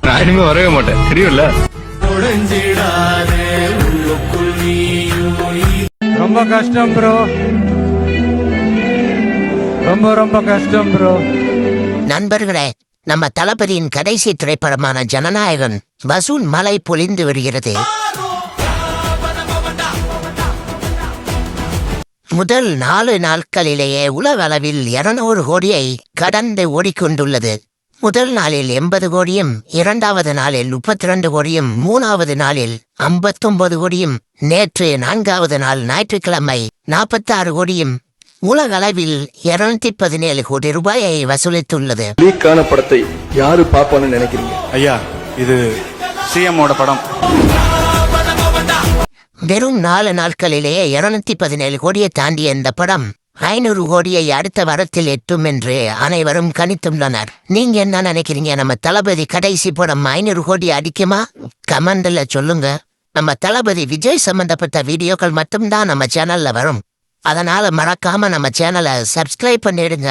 நான் இனிமே வரவே மாட்டேன், தெரியும்ல. ரொம்ப கஷ்டம் ப்ரோ, ரொம்ப ரொம்ப கஷ்டம் ப்ரோ. நண்பர்களே, நம்ம தளபதியின் கடைசி திரைப்படமான ஜனநாயகன் வசூல் மலை பொழிந்து வருகிறது. முதல் 4 நாட்களிலேயே உலக அளவில் 200 கோடியை கடந்து ஓடிக்கொண்டுள்ளது. முதல் நாளில் 80 கோடியும், 2வது நாளில் 32 கோடியும், 3வது நாளில் 59 கோடியும், நேற்று 4வது நாள் ஞாயிற்றுக்கிழமை 46 கோடியும் உலக அளவில் 217 கோடி ரூபாயை வசூலித்துள்ளது. லீக்கான படத்தை யாரு பாப்பான்னு நினைக்கிறீங்க? ஐயா, இது சிஎம்மோட படம். வெறும் 4 நாட்களிலேயே 217 கோடியை தாண்டிய இந்த படம் 500 கோடியை அடுத்த வாரத்தில் எட்டும் என்று அனைவரும் கணித்துள்ளனர். நீங்க என்ன நினைக்கிறீங்க? நம்ம தளபதி கடைசி படம் 500 கோடி அடிக்குமா? கமெண்ட்ல சொல்லுங்க. நம்ம தளபதி விஜய் சம்பந்தப்பட்ட வீடியோக்கள் மட்டும்தான் நம்ம சேனல்ல வரும். அதனால மறக்காம நம்ம சேனலை சப்ஸ்கிரைப் பண்ணிடுங்க.